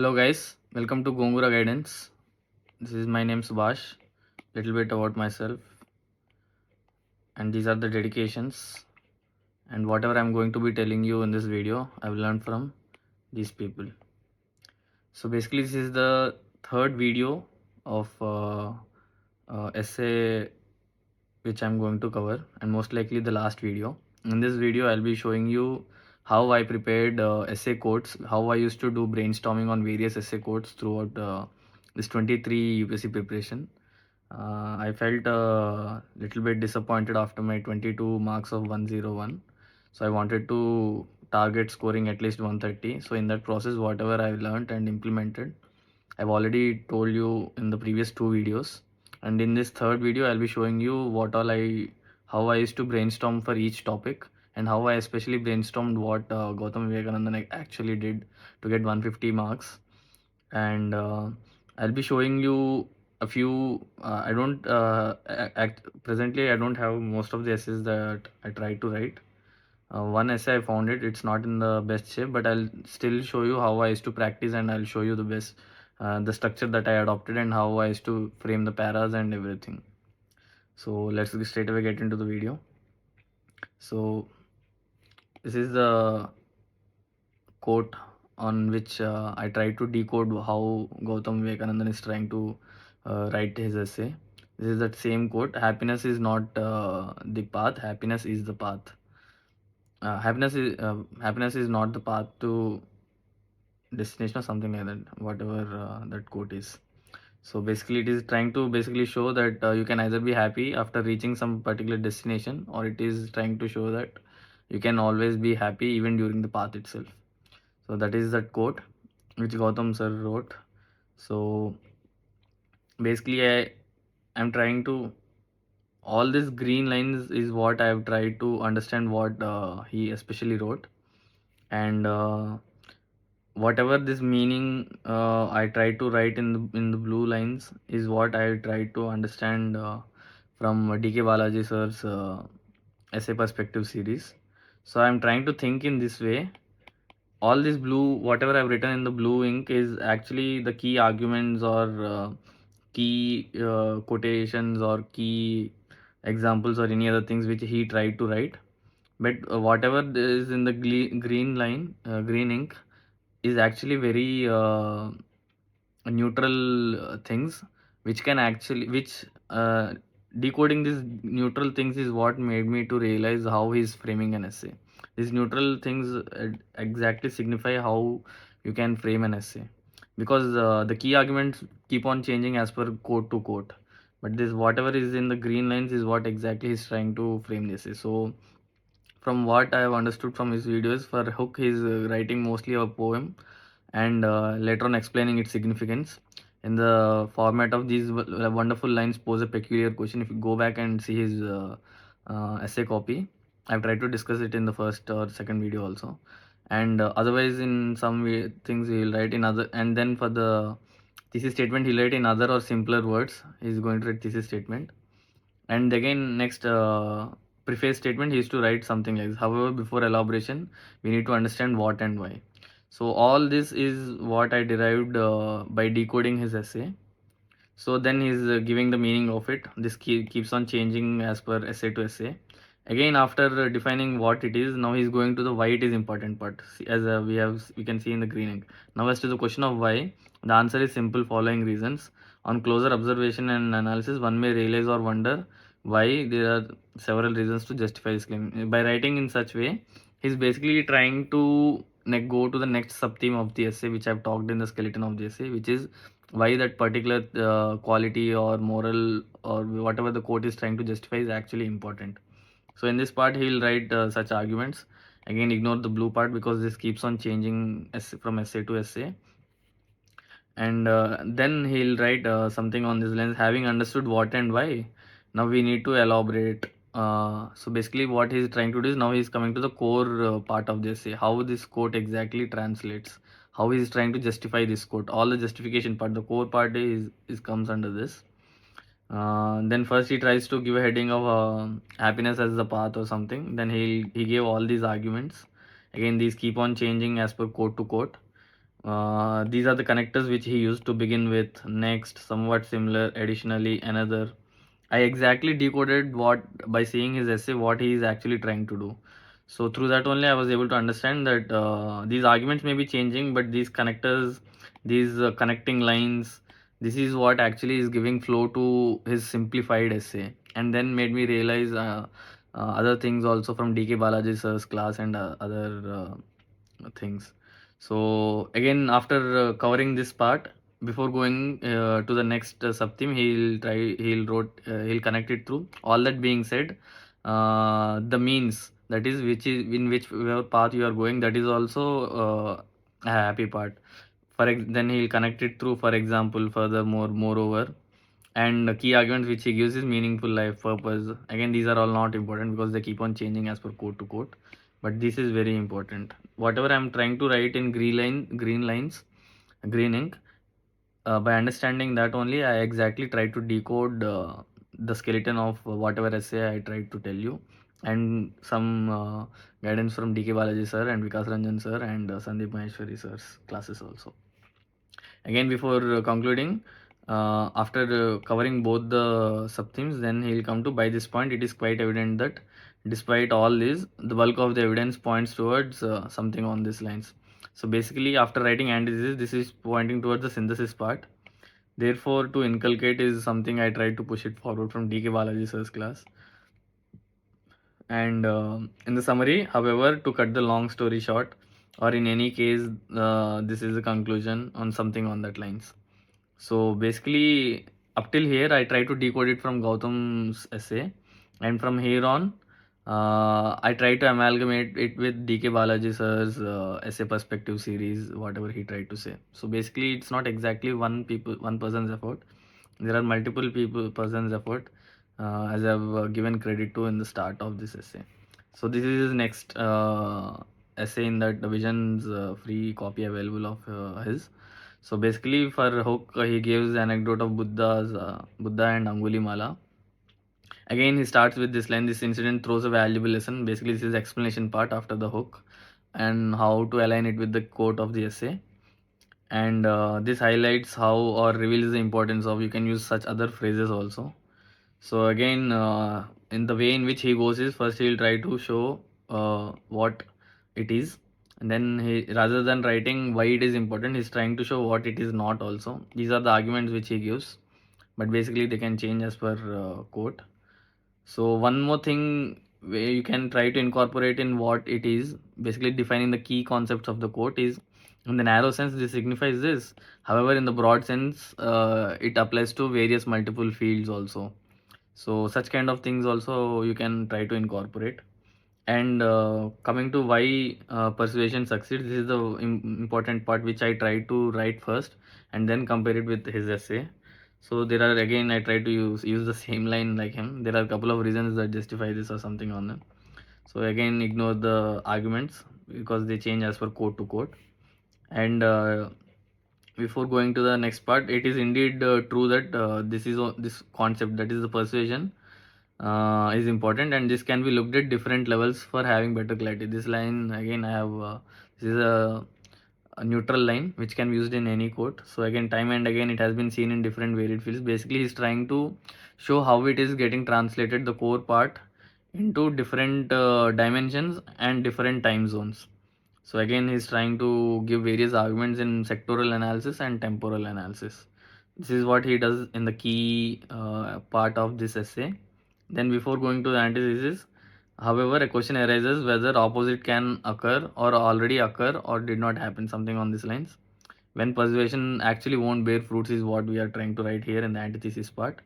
Hello guys, welcome to Gongura Guidance. This is my name Subash. Little bit about myself, and these are the dedications and whatever I'm going to be telling you in this video I've learned from these people. So basically this is the third video of essay which I'm going to cover, and most likely the last video. In this video I'll be showing you how I prepared essay quotes, how I used to do brainstorming on various essay quotes throughout this 23 UPSC preparation. I felt a little bit disappointed after my 22 marks of 101. So I wanted to target scoring at least 130. So in that process, whatever I learned and implemented, I've already told you in the previous two videos. And in this third video, I'll be showing you how I used to brainstorm for each topic, and how I especially brainstormed what Gautam Vivekanandan actually did to get 150 marks. And I'll be showing you a few. I don't presently I don't have most of the essays that I tried to write. One essay I found it's not in the best shape, but I'll still show you how I used to practice, and I'll show you the best the structure that I adopted and how I used to frame the paras and everything. So let's straight away get into the video. So this is the quote on which I try to decode how Gautam Vivekanandan is trying to write his essay. This is that same quote: "Happiness is not the path; happiness is the path. Happiness is not the path to destination, or something like that. Whatever that quote is." So basically, it is trying to basically show that you can either be happy after reaching some particular destination, or it is trying to show that you can always be happy even during the path itself. So that is that quote which Gautam sir wrote. So basically, I'm trying to, all these green lines is what I have tried to understand what he especially wrote, and whatever this meaning I try to write in the blue lines is what I try to understand from DK Balaji sir's essay perspective series. So I'm trying to think in this way. All this blue, whatever I've written in the blue ink, is actually the key arguments or key quotations or key examples or any other things which he tried to write. But whatever is in the green line, green ink, is actually very neutral things which can actually which decoding these neutral things is what made me to realize how he's framing an essay. These neutral things exactly signify how you can frame an essay, because the key arguments keep on changing as per quote to quote, but this whatever is in the green lines is what exactly he's trying to frame the essay. So from what I have understood from his videos, for hook he's writing mostly a poem, and later on explaining its significance in the format of these wonderful lines pose a peculiar question. If you go back and see his essay copy, I've tried to discuss it in the first or second video also, and otherwise in some way things he'll write in other, and then for the thesis statement he'll write in other or simpler words. He's going to write thesis statement, and again next preface statement he used to write something like this: however, before elaboration we need to understand what and why. So all this is what I derived by decoding his essay. So then he's giving the meaning of it. This keeps on changing as per essay to essay. Again, after defining what it is, now he's going to the why it is important part. As we can see in the green ink. Now as to the question of why, the answer is simple: following reasons. On closer observation and analysis, one may realize or wonder why. There are several reasons to justify this claim. By writing in such way, he's basically trying to go to the next sub theme of the essay, which I've talked in the skeleton of the essay, which is why that particular quality or moral or whatever the quote is trying to justify is actually important. So in this part he'll write such arguments. Again, ignore the blue part because this keeps on changing from essay to essay. And then he'll write something on this lens: having understood what and why, now we need to elaborate. So basically what he's trying to do is, now he's coming to the core part of this, how this quote exactly translates, how he's trying to justify this quote. All the justification part, the core part is comes under this. Then first he tries to give a heading of happiness as the path or something. Then he gave all these arguments. Again, these keep on changing as per quote to quote. These are the connectors which he used to begin with. Next, somewhat similar. Additionally, another. I exactly decoded what by seeing his essay what he is actually trying to do. So through that only I was able to understand that these arguments may be changing, but these connectors, these connecting lines, this is what actually is giving flow to his simplified essay, and then made me realize other things also from DK Balaji sir's class and other things. So again, after covering this part, before going to the next sub theme, he'll connect it through. All that being said, the means, that is which is in which path you are going, that is also a happy part. Then he'll connect it through, for example, furthermore, moreover, and the key arguments which he gives is meaningful life purpose. Again, these are all not important because they keep on changing as per quote to quote, but this is very important. Whatever I'm trying to write in green lines, green ink, by understanding that only, I exactly try to decode the skeleton of whatever essay I tried to tell you, and some guidance from DK Balaji sir and Vikas Ranjan sir and Sandeep Maheshwari sir's classes also. Again, before concluding, after covering both the sub-themes, then he'll come to, by this point, it is quite evident that despite all this, the bulk of the evidence points towards something on these lines. So basically, after writing antithesis, this is pointing towards the synthesis part. Therefore, to inculcate is something I tried to push it forward from DK Balaji sir's class. And in the summary, however, to cut the long story short, or in any case, this is a conclusion on something on that lines. So basically, up till here, I try to decode it from Gautam's essay, and from here on, I try to amalgamate it with DK Balaji sir's essay perspective series, whatever he tried to say. So basically, it's not exactly one person's effort. There are multiple person's effort, as I've given credit to in the start of this essay. So this is his next essay in that Vision's free copy available of his. So basically, for hook, he gives anecdote of Buddha and Angulimala. Again, he starts with this line: "This incident throws a valuable lesson." Basically, this is explanation part after the hook, and how to align it with the quote of the essay. And this highlights how, or reveals the importance of, you can use such other phrases also. So again, in the way in which he goes is, first he'll try to show what it is, and then he, rather than writing why it is important, he's trying to show what it is not also. These are the arguments which he gives, but basically they can change as per quote. So one more thing where you can try to incorporate in what it is, basically defining the key concepts of the quote is, in the narrow sense, this signifies this. However, in the broad sense, it applies to various multiple fields also. So such kind of things also you can try to incorporate. And coming to why persuasion succeeds, this is the important part which I try to write first, and then compare it with his essay. So there are, again, I try to use the same line like him. There are a couple of reasons that justify this or something on them. So again, ignore the arguments because they change as per quote to quote. And before going to the next part, it is indeed true that this concept, that is the persuasion, is important, and this can be looked at different levels for having better clarity. This line, again, I have this is a neutral line which can be used in any quote. So again, time and again, it has been seen in different varied fields. Basically, he's trying to show how it is getting translated, the core part, into different dimensions and different time zones. So again, he's trying to give various arguments in sectoral analysis and temporal analysis. This is what he does in the key part of this essay. Then before going to the antithesis, however, a question arises whether opposite can occur or already occur or did not happen, something on these lines. When persuasion actually won't bear fruits is what we are trying to write here in the antithesis part.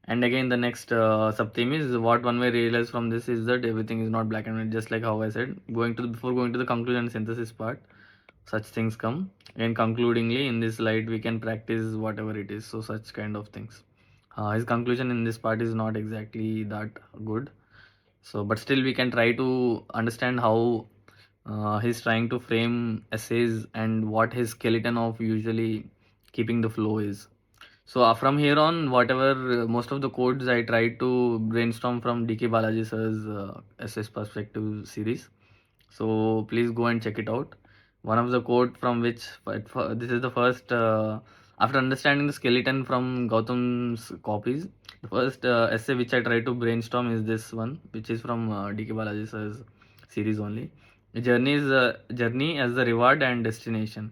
And again, the next sub-theme is, what one may realize from this is that everything is not black and white, just like how I said. Before going to the conclusion and synthesis part, such things come. And concludingly, in this light, we can practice whatever it is. So such kind of things. His conclusion in this part is not exactly that good. So, but still, we can try to understand how he's trying to frame essays and what his skeleton of usually keeping the flow is. So from here on, whatever most of the codes I tried to brainstorm from DK Balaji sir's SS Perspective series. So please go and check it out. one of the quote from which this is the first after understanding the skeleton from Gautam's copies, the first essay which I try to brainstorm is this one, which is from DK Balaji sir's series only. The journey as the reward and destination,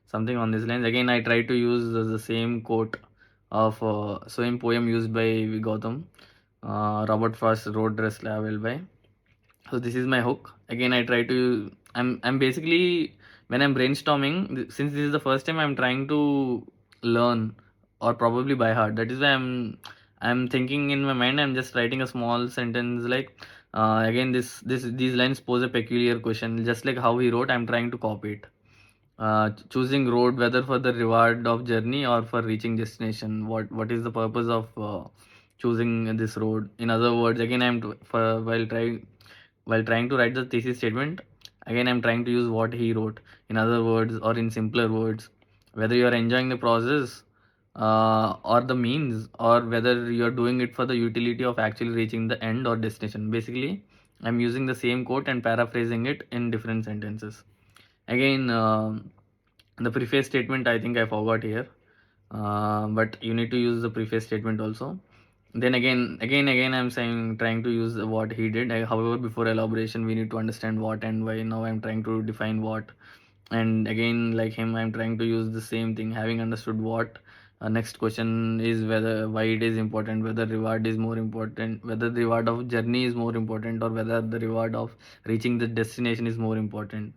something on this lines. Again, I try to use the same quote of same poem used by Gautam. Robert Frost wrote Dress Travel by. So this is my hook. Again, I try to. I'm basically when I'm brainstorming. Since this is the first time I'm trying to learn or probably by heart. That is why I'm thinking in my mind. I'm just writing a small sentence like. Again, these lines pose a peculiar question. Just like how he wrote, I'm trying to copy it. Choosing road whether for the reward of journey or for reaching destination. What is the purpose of choosing this road? In other words, again while trying to write the thesis statement, again I'm trying to use what he wrote. In other words, or in simpler words, whether you are enjoying the process or the means, or whether you are doing it for the utility of actually reaching the end or destination. Basically, I'm using the same quote and paraphrasing it in different sentences. Again, the preface statement I think I forgot here, but you need to use the preface statement also. Then again, I'm saying trying to use what he did. However, before elaboration, we need to understand what and why. Now I'm trying to define what, and again, like him, I'm trying to use the same thing. Having understood what, next question is whether why it is important, whether reward is more important, whether the reward of journey is more important, or whether the reward of reaching the destination is more important.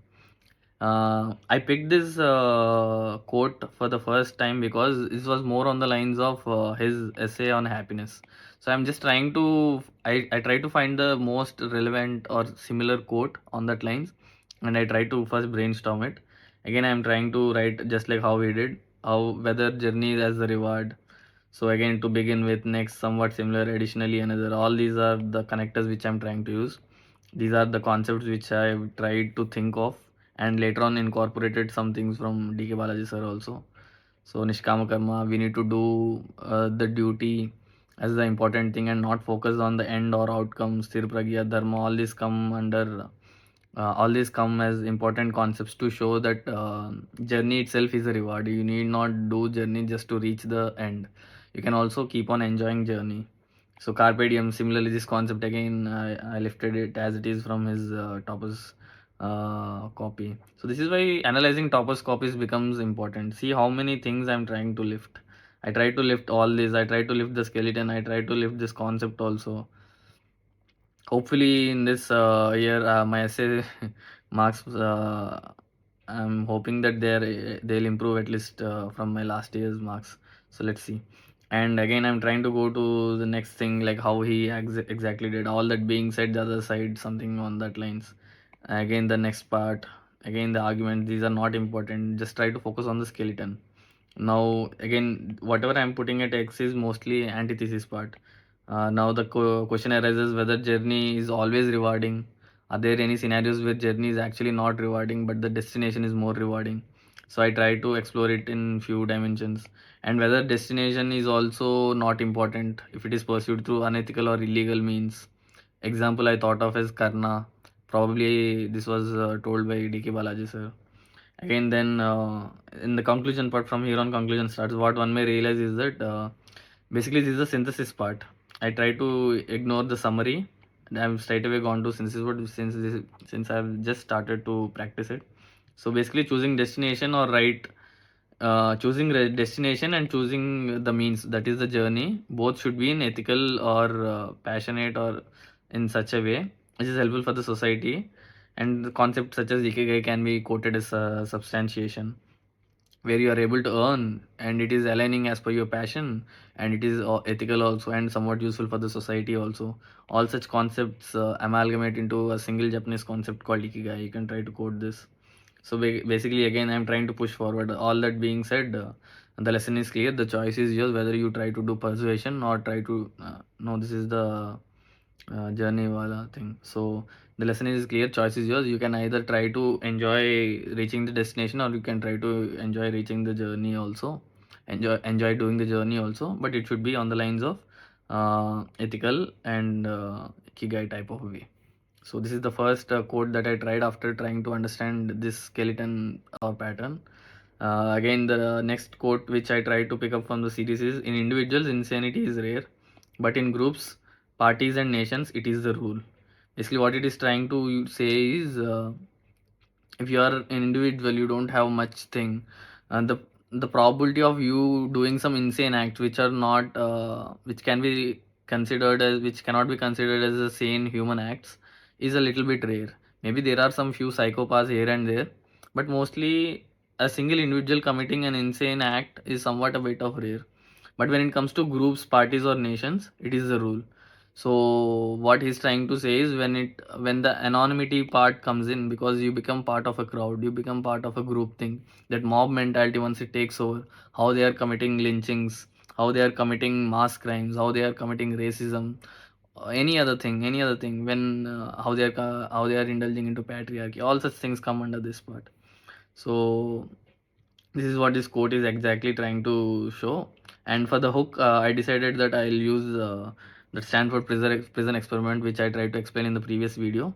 I picked this quote for the first time because this was more on the lines of his essay on happiness. So I'm just trying to I try to find the most relevant or similar quote on that lines, and I try to first brainstorm it. Again, I'm trying to write just like how he did, how whether journey is as the reward. So again, to begin with, next somewhat similar, additionally another. All these are the connectors which I'm trying to use. These are the concepts which I tried to think of, and later on incorporated some things from DK Balaji sir also. So Nishkama Karma, we need to do the duty as the important thing and not focus on the end or outcomes. Sthir Pragya Dharma, all these come as important concepts to show that journey itself is a reward. You need not do journey just to reach the end. You can also keep on enjoying journey. So carpe diem. Similarly, this concept again, I lifted it as it is from his Topaz copy. So this is why analyzing Topaz copies becomes important. See how many things I'm trying to lift. I try to lift all this. I try to lift the skeleton. I try to lift this concept also. Hopefully, in this year, my essay marks. I'm hoping that they'll improve at least from my last year's marks. So let's see. And again, I'm trying to go to the next thing, like how he exactly did. All that being said, the other side, something on that lines. Again, the next part. Again, the argument. These are not important. Just try to focus on the skeleton. Now, again, whatever I'm putting at X is mostly antithesis part. Now the question arises whether journey is always rewarding. Are there any scenarios where journey is actually not rewarding, but the destination is more rewarding? So I try to explore it in few dimensions, and whether destination is also not important if it is pursued through unethical or illegal means. Example I thought of as Karna. Probably this was told by DK Balaji sir. Again, then in the conclusion part, from here on conclusion starts. What one may realize is that basically this is the synthesis part. I try to ignore the summary, and I've straight away gone to synthesis. But since I've just started to practice it, so basically choosing destination or right, choosing destination and choosing the means, that is the journey, both should be in ethical or passionate or in such a way which is helpful for the society. And the concept such as ikigai can be quoted as substantiation, where you are able to earn and it is aligning as per your passion, and it is ethical also and somewhat useful for the society also. All such concepts amalgamate into a single Japanese concept called ikigai. You can try to quote this. So basically, again, I'm trying to push forward. All that being said, the lesson is clear. The choice is yours whether you try to do persuasion or try to. No, this is the journey wala thing. So the lesson is clear. Choice is yours. You can either try to enjoy reaching the destination, or you can try to enjoy reaching the journey also. Enjoy doing the journey also, but it should be on the lines of ethical and kigai type of way. So this is the first quote that I tried after trying to understand this skeleton or pattern. Again, the next quote which I tried to pick up from the series is: in individuals, insanity is rare, but in groups, parties, and nations, it is the rule. Basically, what it is trying to say is, if you are an individual, you don't have much thing, and the probability of you doing some insane acts which are not which can be considered as, which cannot be considered as a sane human acts, is a little bit rare. Maybe there are some few psychopaths here and there, but mostly a single individual committing an insane act is somewhat a bit of rare. But when it comes to groups, parties, or nations, it is the rule. So what he's trying to say is, when the anonymity part comes in, because you become part of a crowd, you become part of a group thing, that mob mentality, once it takes over, how they are committing lynchings, how they are committing mass crimes, how they are committing racism, any other thing, when how they are indulging into patriarchy, all such things come under this part. So this is what this quote is exactly trying to show. And for the hook, I decided that I'll use the Stanford prison experiment, which I tried to explain in the previous video.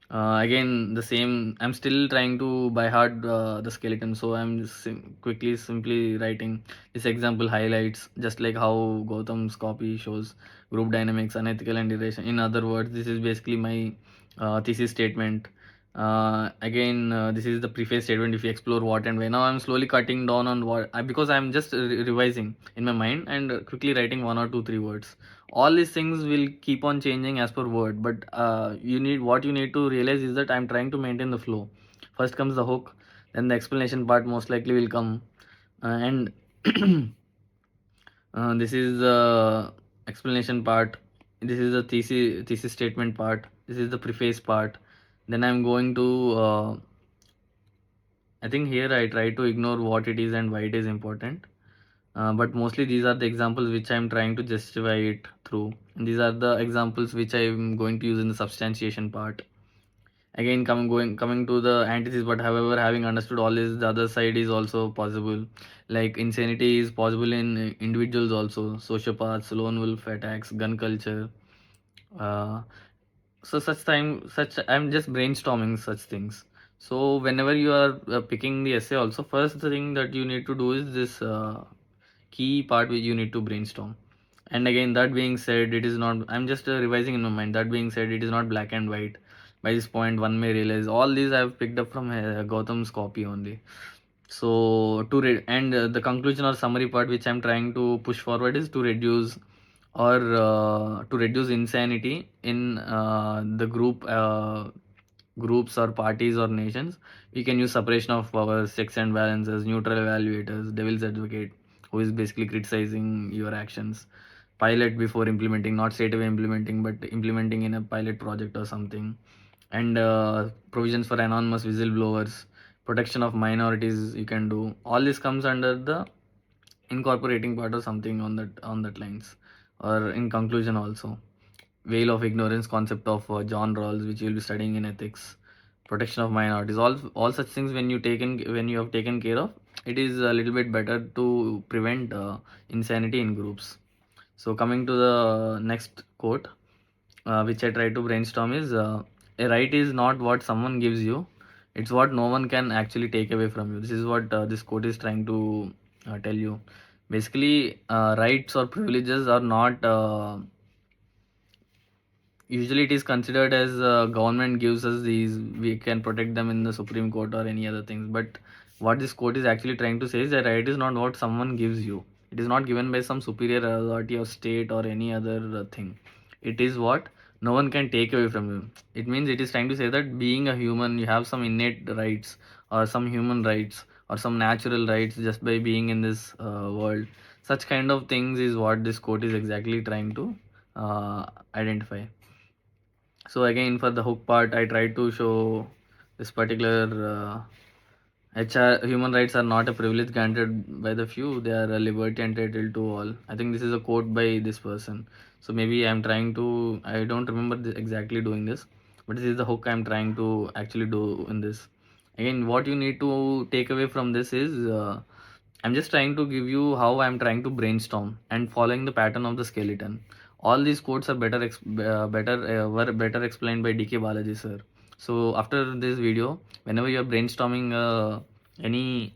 Again, the same. I'm still trying to by heart the skeleton, so I'm just simply writing this example highlights, just like how Gautam's copy shows group dynamics, unethical and irrational. In other words, this is basically my thesis statement. Again, this is the preface statement. If you explore what and why. Now I'm slowly cutting down on because I'm just revising in my mind and quickly writing one or two, three words. All these things will keep on changing as per word, but you need to realize is that I'm trying to maintain the flow. First comes the hook, then the explanation part most likely will come, and this is the explanation part, this is the thesis statement part, this is the preface part. Then I'm going to I think here I try to ignore what it is and why it is important. But mostly these are the examples which I'm trying to justify it through. And these are the examples which I'm going to use in the substantiation part. Again, coming to the antithesis, but however, having understood all this, the other side is also possible. Like insanity is possible in individuals also, sociopaths, lone wolf attacks, gun culture. Uh, so such I'm just brainstorming such things. So whenever you are picking the essay, also first the thing that you need to do is this key part which you need to brainstorm. And again, that being said, it is not, I'm just revising in my mind, that being said, it is not black and white. By this point one may realize all these I've picked up from Gautam's copy only. So to read, and the conclusion or summary part which I'm trying to push forward is to reduce, or to reduce insanity in the groups or parties or nations. We can use separation of powers, checks and balances, neutral evaluators, devil's advocate, who is basically criticizing your actions, pilot before implementing, not straight away implementing, but implementing in a pilot project or something, and provisions for anonymous whistleblowers, protection of minorities. You can do all this comes under the incorporating part or something on that lines. Or in conclusion also, veil of ignorance concept of John Rawls, which you'll be studying in ethics, protection of minorities, all such things, when you have taken care of, it is a little bit better to prevent insanity in groups. So coming to the next quote, which I try to brainstorm is, a right is not what someone gives you, it's what no one can actually take away from you. This is what this quote is trying to tell you. Basically, rights or privileges are not usually, it is considered as government gives us these, we can protect them in the Supreme Court or any other things. But what this quote is actually trying to say is that right is not what someone gives you. It is not given by some superior authority or state or any other thing. It is what no one can take away from you. It means, it is trying to say that being a human, you have some innate rights or some human rights or some natural rights just by being in this world. Such kind of things is what this quote is exactly trying to identify. So again, for the hook part, I tried to show this particular HR human rights are not a privilege granted by the few; they are a liberty entitled to all. I think this is a quote by this person. So maybe I'm trying to. I don't remember exactly doing this, but this is the hook I'm trying to actually do in this. Again, what you need to take away from this is, I'm just trying to give you how I'm trying to brainstorm and following the pattern of the skeleton. All these quotes are were better explained by DK Balaji sir. So after this video, whenever you are brainstorming any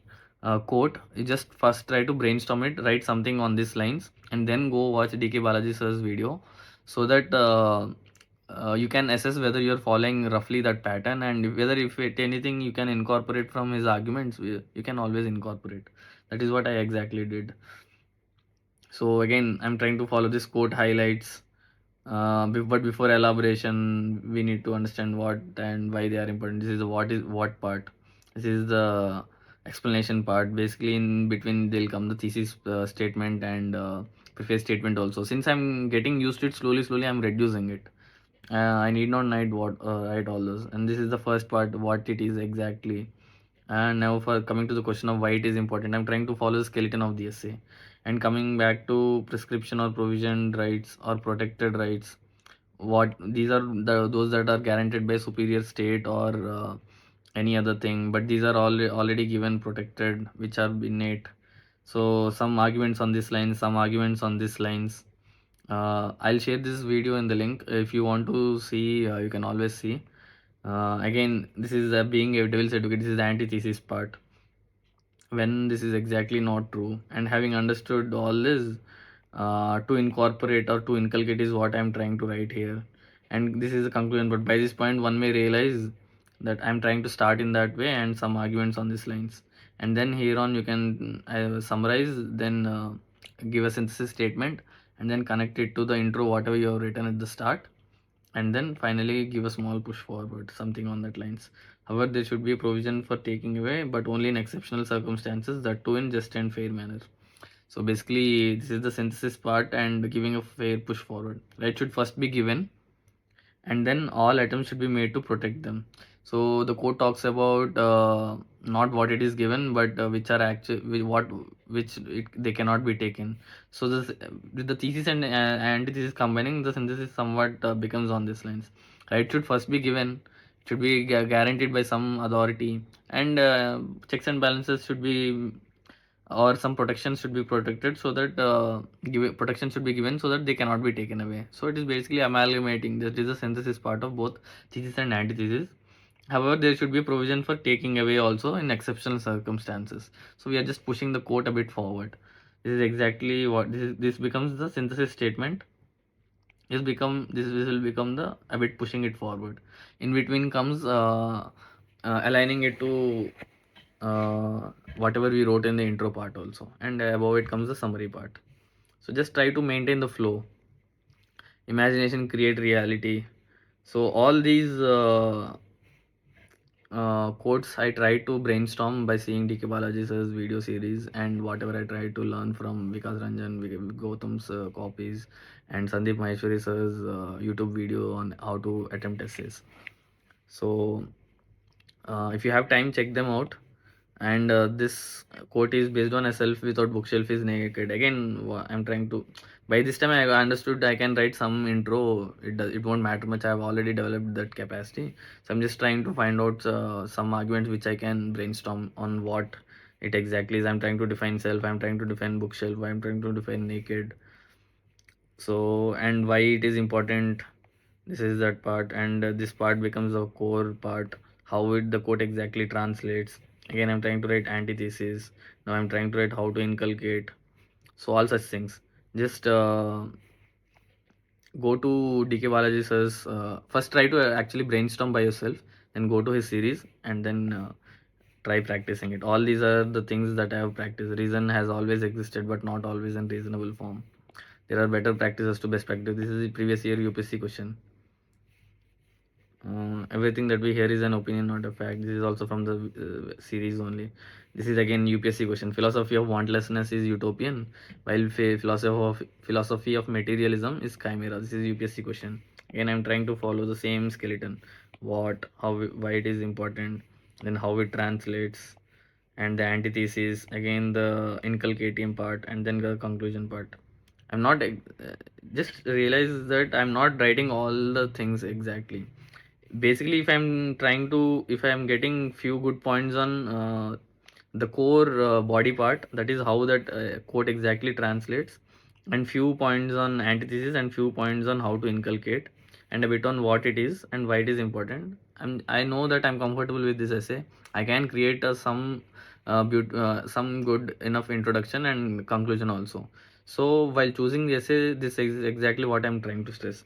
quote, you just first try to brainstorm it, write something on these lines, and then go watch DK Balaji sir's video, so that you can assess whether you are following roughly that pattern, and whether if it anything you can incorporate from his arguments, you can always incorporate. That is what I exactly did. So again, I'm trying to follow this quote highlights, but before elaboration, we need to understand what and why they are important. This is the what part. This is the explanation part. Basically, in between, they'll come the thesis statement and preface statement also. Since I'm getting used to it slowly, I'm reducing it. I need not write all those. And this is the first part, what it is exactly. And now for coming to the question of why it is important, I'm trying to follow the skeleton of the essay. And coming back to prescription or provision rights or protected rights, what these are those that are guaranteed by superior state or any other thing, but these are already given protected, which are innate. So some arguments on this line, some arguments on this lines. I'll share this video in the link. If you want to see, you can always see. Again, this is being a devil's advocate. This is the antithesis part, when this is exactly not true. And having understood all this, to incorporate or to inculcate is what I'm trying to write here. And this is the conclusion. But by this point, one may realize that I'm trying to start in that way and some arguments on these lines. And then here on, you can summarize, then give a synthesis statement, and then connect it to the intro, whatever you have written at the start, and then finally give a small push forward, something on that lines. However, there should be a provision for taking away, but only in exceptional circumstances, that too in just and fair manner. So basically, this is the synthesis part and giving a fair push forward. Right should first be given, and then all attempts should be made to protect them. So the code talks about not what it is given, but which are actually they cannot be taken. So this with the thesis and antithesis combining, the synthesis somewhat becomes on these lines. Right should first be given, should be guaranteed by some authority, and checks and balances should be, or some protection should be protected, so that protection should be given so that they cannot be taken away. So it is basically amalgamating. That is a synthesis part of both thesis and antithesis. However, there should be a provision for taking away also in exceptional circumstances. So we are just pushing the quote a bit forward. This is exactly what this becomes the synthesis statement. This will become the a bit pushing it forward. In between comes aligning it to whatever we wrote in the intro part also, and above it comes the summary part. So just try to maintain the flow. Imagination create reality. So all these quotes I try to brainstorm by seeing DK Balaji's video series, and whatever I try to learn from Vikas Ranjan, Gautam's copies, and Sandeep Maheshwari's YouTube video on how to attempt essays. So if you have time, check them out. And this quote is based on a self without bookshelf is naked. Again, I'm trying to, by this time I understood I can write some intro. It won't matter much. I've already developed that capacity. So I'm just trying to find out some arguments which I can brainstorm on what it exactly is. I'm trying to define self, I'm trying to define bookshelf, I'm trying to define naked. So, and why it is important, this is that part. And this part becomes a core part, how the quote exactly translates. Again, I'm trying to write antithesis. Now I'm trying to write how to inculcate. So all such things, just go to DK Balaji sir's, first try to actually brainstorm by yourself, then go to his series, and then try practicing it. All these are the things that I have practiced. Reason has always existed, but not always in reasonable form. There are better practices to best practice. This is the previous year UPSC question. Everything that we hear is an opinion, not a fact. This is also from the series only. This is again UPSC question. Philosophy of wantlessness is utopian, while philosophy of materialism is chimera. This is UPSC question. Again, I'm trying to follow the same skeleton. What, how, why it is important, then how it translates, and the antithesis. Again, the inculcating part, and then the conclusion part. I'm not just realize that I'm not writing all the things exactly. Basically, if I'm getting few good points on the core body part, that is how that quote exactly translates, and few points on antithesis and few points on how to inculcate, and a bit on what it is and why it is important. I know that I'm comfortable with this essay. I can create some good enough introduction and conclusion also. So while choosing the essay, this is exactly what I'm trying to stress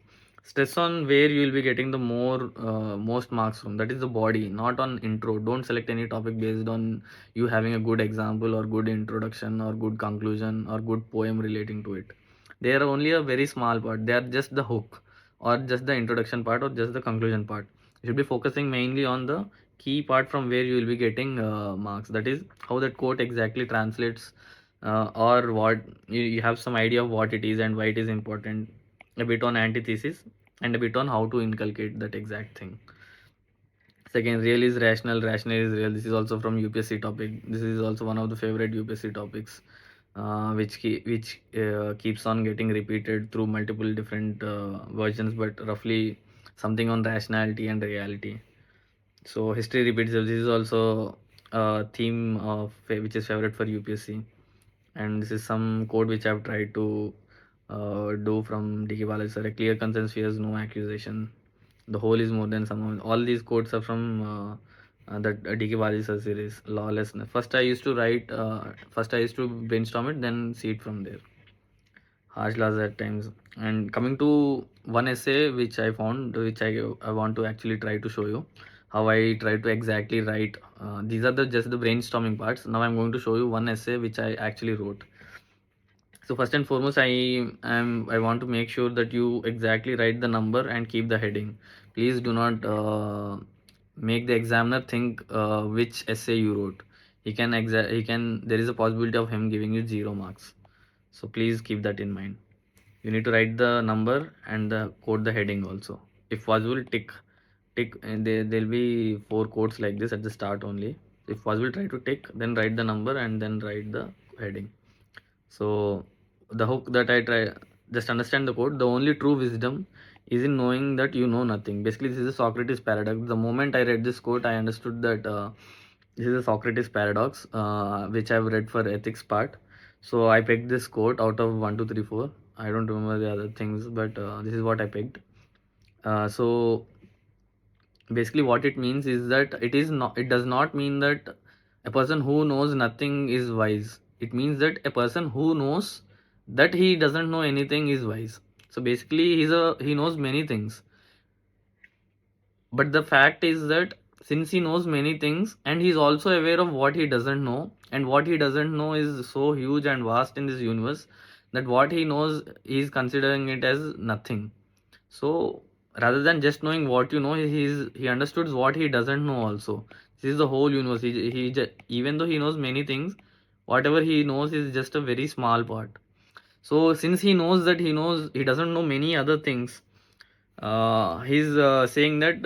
on where you will be getting the most marks from, that is the body, not on intro. Don't select any topic based on you having a good example or good introduction or good conclusion or good poem relating to it. They are only a very small part. They are just the hook or just the introduction part or just the conclusion part. You should be focusing mainly on the key part from where you will be getting marks. That is how that quote exactly translates, or what you have some idea of what it is and why it is important, a bit on antithesis, and a bit on how to inculcate that exact thing. Second, real is rational, rational is real. This is also from UPSC topic. This is also one of the favorite UPSC topics, which keeps on getting repeated through multiple different versions, but roughly something on rationality and reality. So history repeats itself. This is also a theme of which is favorite for UPSC, and this is some code which I've tried to do from DK Balaji sir. A clear consent fears no accusation. The whole is more than some. All these quotes are from that DK Balaji sir series. Lawlessness. First I used to brainstorm it, then see it from there. Harsh laws at times. And coming to one essay which I found, which I want to actually try to show you how I try to exactly write. These are the just the brainstorming parts. Now I'm going to show you one essay which I actually wrote. So first and foremost, I want to make sure that you exactly write the number and keep the heading. Please do not make the examiner think which essay you wrote. He can, there is a possibility of him giving you 0 marks. So please keep that in mind. You need to write the number and the quote the heading also. If possible, tick, and there'll be 4 quotes like this at the start only. If possible, try to tick, then write the number and then write the heading. So the hook that I try, just understand the quote. The only true wisdom is in knowing that you know nothing. Basically, this is a Socrates paradox. The moment I read this quote, I understood that this is a Socrates paradox, which I've read for ethics part. So I picked this quote out of 1, 2, 3, 4. I don't remember the other things, but this is what I picked. So basically what it means is that it does not mean that a person who knows nothing is wise. It means that a person who knows that he doesn't know anything is wise. So basically he knows many things, but the fact is that since he knows many things and he's also aware of what he doesn't know, and what he doesn't know is so huge and vast in this universe, that what he knows he's considering it as nothing. So rather than just knowing what you know, he understood what he doesn't know also. This is the whole universe. Even though he knows many things, whatever he knows is just a very small part. So since he knows that he doesn't know many other things, he's saying that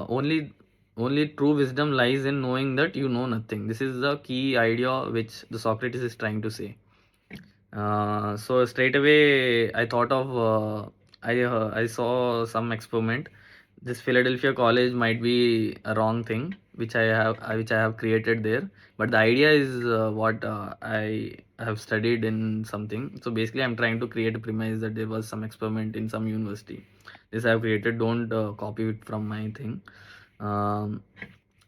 only true wisdom lies in knowing that you know nothing. This is the key idea which the Socrates is trying to say. So straight away I thought of I saw some experiment. This Philadelphia college might be a wrong thing which I have created there, but the idea is what I have studied in something. So basically I'm trying to create a premise that there was some experiment in some university. This I have created. Don't copy it from my thing. Um,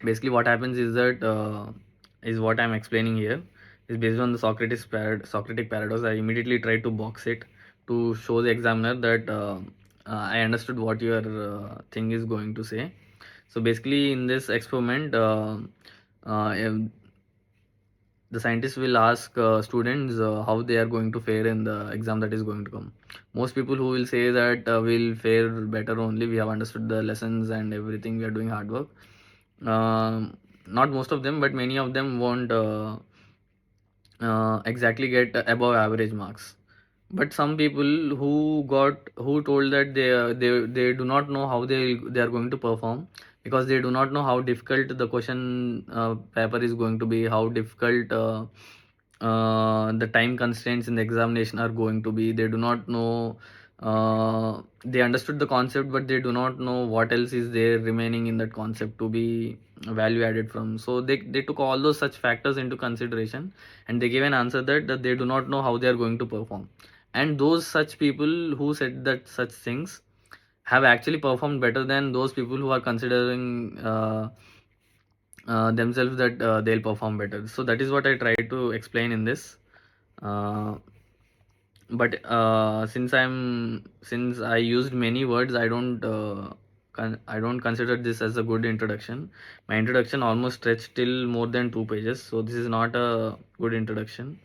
Basically what happens is that is what I'm explaining here is based on the Socratic paradox. I immediately tried to box it to show the examiner that I understood what your thing is going to say. So basically, in this experiment, if the scientists will ask students how they are going to fare in the exam that is going to come. Most people who will say that will fare better only. We have understood the lessons and everything. We are doing hard work. Not most of them, but many of them won't exactly get above average marks. But some people who told that they do not know how they are going to perform, because they do not know how difficult the question paper is going to be, how difficult the time constraints in the examination are going to be. They do not know, they understood the concept, but they do not know what else is there remaining in that concept to be value added from. So they took all those such factors into consideration, and they gave an answer that they do not know how they are going to perform. and those such people who said that such things have actually performed better than those people who are considering themselves that they'll perform better. So that is what I try to explain in this. Uh, but since I used many words, I don't consider this as a good introduction. My introduction almost stretched till more than 2 pages, so this is not a good introduction.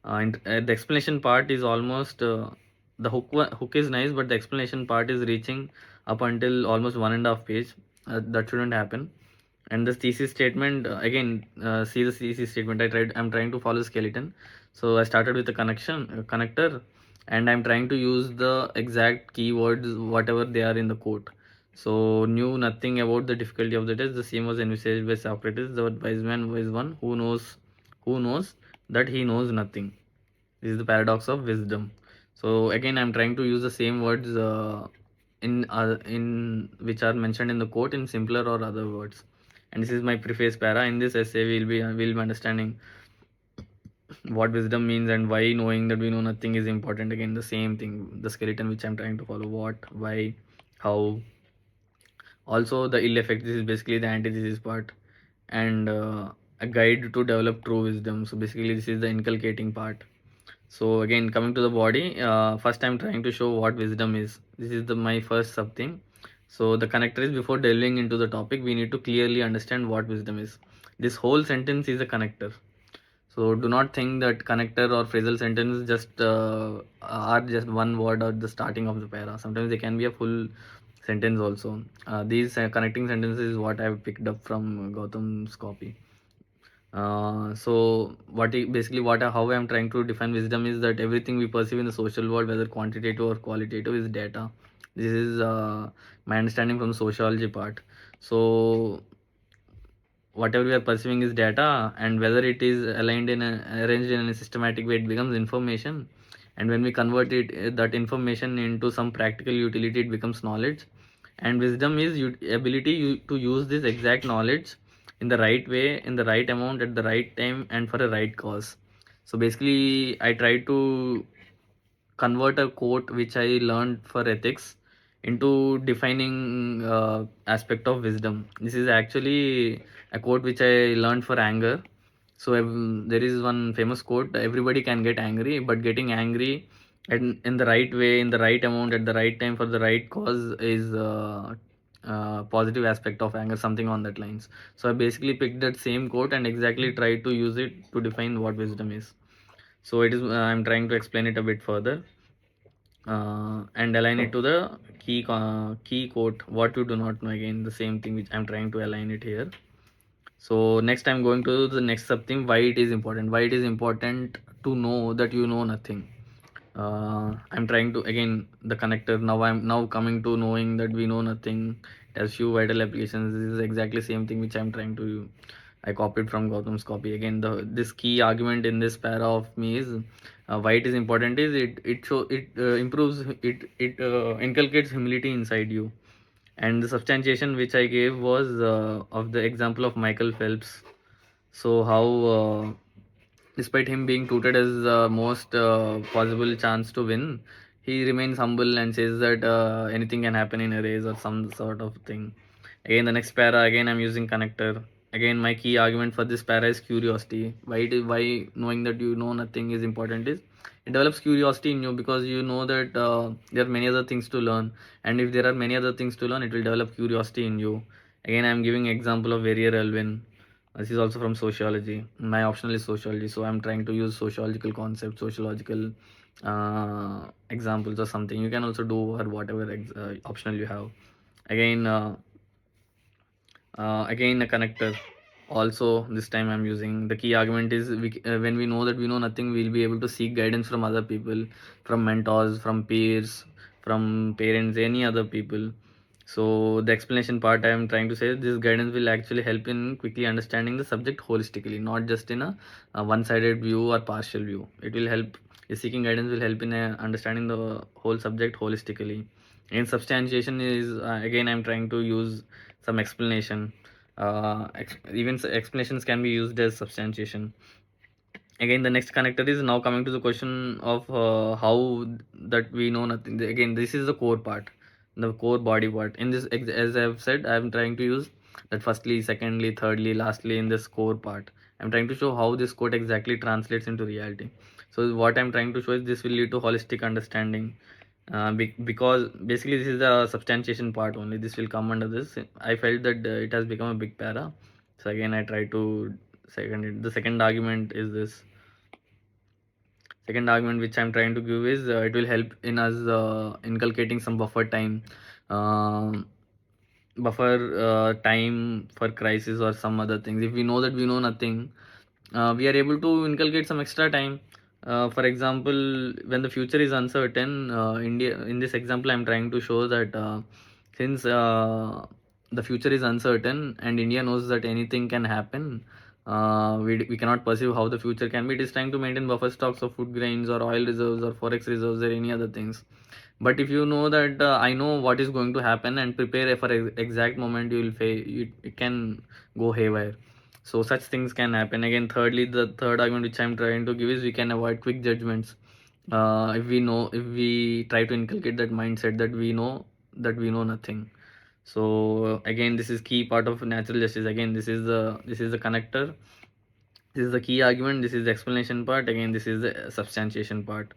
The explanation part is almost the hook is nice, but the explanation part is reaching up until almost 1.5 page. That shouldn't happen. And the thesis statement, again, see the thesis statement. I'm trying to follow skeleton. So I started with a connector, and I'm trying to use the exact keywords whatever they are in the quote. So knew nothing about the difficulty of the test. The same was envisaged by Socrates. The wise man was one who knows that he knows nothing. This is the paradox of wisdom. So again, I'm trying to use the same words in which are mentioned in the quote in simpler or other words. And this is my preface para. In this essay, we'll be understanding what wisdom means and why knowing that we know nothing is important. Again, the same thing, the skeleton which I'm trying to follow. What, why, how. Also, the ill effect. This is basically the antithesis part, and a guide to develop true wisdom. So basically, this is the inculcating part. So again, coming to the body, first I'm trying to show what wisdom is. This is the my first sub thing. So the connector is, before delving into the topic, we need to clearly understand what wisdom is. This whole sentence is a connector. So do not think that connector or phrasal sentence just are just one word at the starting of the para. Sometimes they can be a full sentence also. These connecting sentences is what I've picked up from Gautam's copy. So basically what how I'm trying to define wisdom is that everything we perceive in the social world, whether quantitative or qualitative, is data. This is my understanding from the sociology part. So whatever we are perceiving is data, and whether it is arranged in a systematic way, it becomes information. And when we convert that information into some practical utility, it becomes knowledge. And wisdom is ability to use this exact knowledge in the right way, in the right amount, at the right time, and for a right cause. So basically, I try to convert a quote which I learned for ethics into defining aspect of wisdom. This is actually a quote which I learned for anger. So there is one famous quote: "Everybody can get angry, but getting angry in the right way, in the right amount, at the right time, for the right cause is positive aspect of anger." Something on that lines. So I basically picked that same quote and exactly tried to use it to define what wisdom is. So it is. I'm trying to explain it a bit further and align it to the key quote. What you do not know. Again, the same thing which I'm trying to align it here. So next, I'm going to the next sub theme. Why it is important. Why it is important to know that you know nothing. I'm trying to, again, the connector. Now I'm now coming to knowing that we know nothing. It has few vital applications. This is exactly same thing which I'm trying to. I copied from Gautam's copy. Again, the this key argument in this para of me is why it is important is it improves it inculcates humility inside you. And the substantiation which I gave was of the example of Michael Phelps. So how despite him being touted as the most possible chance to win, he remains humble and says that anything can happen in a race or some sort of thing. Again, the next para, again, I'm using connector. Again, my key argument for this para is curiosity. Why knowing that you know nothing is important is it develops curiosity in you, because you know that there are many other things to learn, and if there are many other things to learn, it will develop curiosity in you. Again, I'm giving example of Verrier Elvin. This is also from sociology. My optional is sociology, so I'm trying to use sociological concepts, sociological examples or something. You can also do or whatever optional you have. Again, again a connector. Also, this time I'm using the key argument is when we know that we know nothing, we'll be able to seek guidance from other people, from mentors, from peers, from parents, any other people. So the explanation part I am trying to say, this guidance will actually help in quickly understanding the subject holistically, not just in a one-sided view or partial view. It will help. Seeking guidance will help in understanding the whole subject holistically. And substantiation is again I'm trying to use some explanation. Even explanations can be used as substantiation. Again, the next connector is now coming to the question of how that we know nothing. Again, this is the core part, the core body part. In this, as I've said, I'm trying to use that firstly, secondly, thirdly, lastly in this core part. I'm trying to show how this quote exactly translates into reality. So what I'm trying to show is this will lead to holistic understanding, because basically this is the substantiation part only. This will come under this. I felt that it has become a big para. So again, I try to second. The second argument is this. Second argument which I'm trying to give is it will help in us inculcating some um, buffer time for crisis or some other things. If we know that we know nothing, we are able to inculcate some extra time. For example, when the future is uncertain, India, in this example, I'm trying to show that since the future is uncertain and India knows that anything can happen, we cannot perceive how the future can be. It is trying to maintain buffer stocks of food grains or oil reserves or forex reserves or any other things. But if you know that I know what is going to happen and prepare for exact moment, you will fail. It can go haywire. So such things can happen. Again, thirdly, the third argument which I'm trying to give is we can avoid quick judgments. If we try to inculcate that mindset that we know nothing. So again, this is key part of natural justice. Again, this is the connector. This is the key argument. This is the explanation part. Again, this is the substantiation part.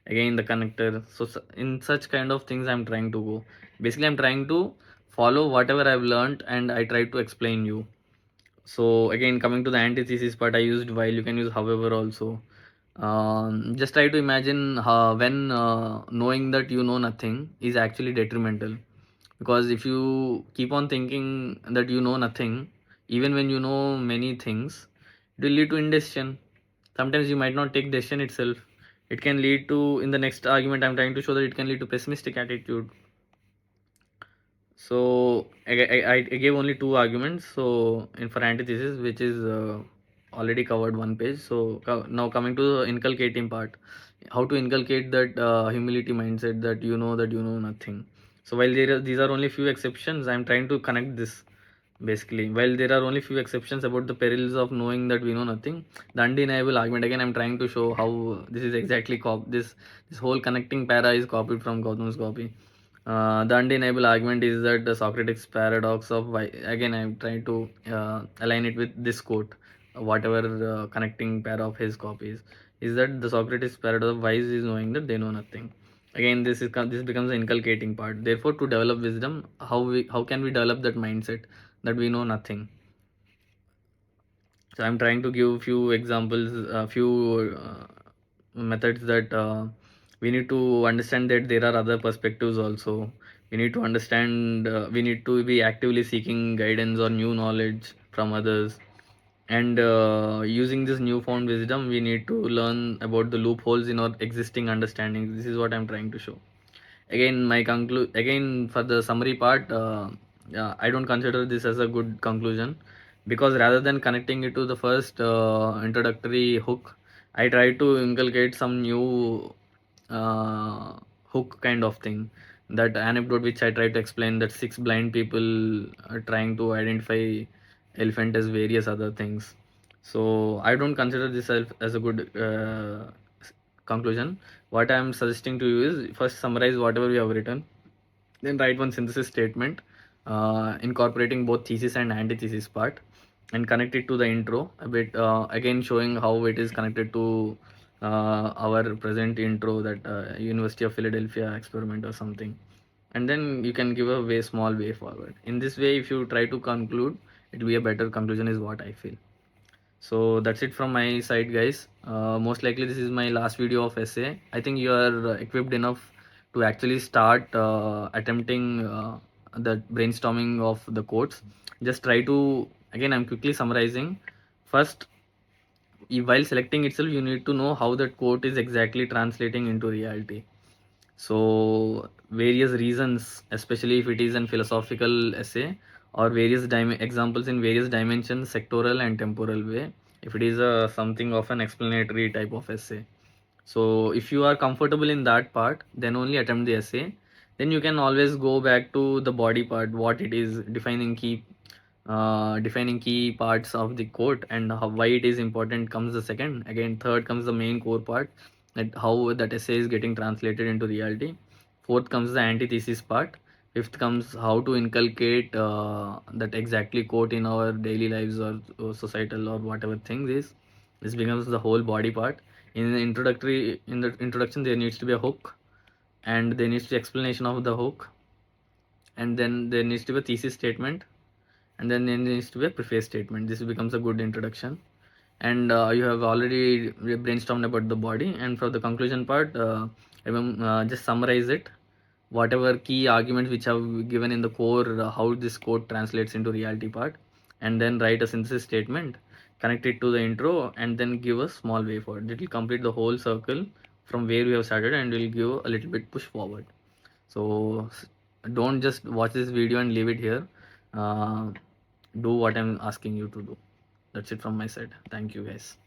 Again, the connector. So in such kind of things, I'm trying to go. Basically, I'm trying to follow whatever I've learned, and I try to explain you. So again, coming to the antithesis part, I used while. You can use however also. Just try to imagine when knowing that you know nothing is actually detrimental, because if you keep on thinking that you know nothing, even when you know many things, it will lead to indecision. Sometimes you might not take decision itself. It can lead to, in the next argument, I'm trying to show that it can lead to pessimistic attitude. So I gave only two arguments. So in for antithesis, which is already covered one page. So now coming to the inculcating part, how to inculcate that humility mindset that you know nothing. So while these are only few exceptions, I'm trying to connect this. Basically, while there are only few exceptions about the perils of knowing that we know nothing, the undeniable argument, again I'm trying to show how this is exactly this whole connecting para is copied from Gautam's copy. The undeniable argument is that the Socrates paradox of why. Again, I'm trying to align it with this quote. Whatever connecting para of his copies is that the Socrates paradox of wise is knowing that they know nothing. Again, this becomes the inculcating part. Therefore, to develop wisdom, how can we develop that mindset that we know nothing? So I'm trying to give few examples, few methods that we need to understand that there are other perspectives also. We need to understand. We need to be actively seeking guidance or new knowledge from others. And using this newfound wisdom, we need to learn about the loopholes in our existing understandings. This is what I'm trying to show. Again, again for the summary part, yeah, I don't consider this as a good conclusion, because rather than connecting it to the first introductory hook, I try to inculcate some new uh, hook kind of thing. That anecdote which I try to explain, that six blind people are trying to identify elephant as various other things. So I don't consider this as a good conclusion. What I'm suggesting to you is first summarize whatever we have written, then write one synthesis statement, incorporating both thesis and antithesis part, and connect it to the intro a bit. Again, showing how it is connected to our present intro, that University of Philadelphia experiment or something. And then you can give a way small way forward. In this way, if you try to conclude, it will be a better conclusion, is what I feel. So that's it from my side, guys. Most likely this is my last video of essay. I think you are equipped enough to actually start attempting the brainstorming of the quotes. Just try to, again I'm quickly summarizing. First, while selecting itself, you need to know how that quote is exactly translating into reality. So various reasons, especially if it is an philosophical essay, or various examples in various dimensions, sectoral and temporal way, if it is a something of an explanatory type of essay. So if you are comfortable in that part, then only attempt the essay. Then you can always go back to the body part, what it is defining key defining key parts of the quote and why it is important comes the second. Again, third comes the main core part, that how that essay is getting translated into reality. Fourth comes the antithesis part. Fifth comes how to inculcate that exactly quote in our daily lives or societal or whatever things is. This becomes the whole body part. In the introduction, there needs to be a hook, and there needs to be explanation of the hook, and then there needs to be a thesis statement, and then there needs to be a preface statement. This becomes a good introduction, and you have already brainstormed about the body. And for the conclusion part, just summarize it, whatever key arguments which have given in the core, how this code translates into reality part, and then write a synthesis statement, connect it to the intro, and then give a small way forward. It will complete the whole circle from where we have started, and will give a little bit push forward. So don't just watch this video and leave it here. uh, do what I'm asking you to do. That's it from my side. Thank you, guys.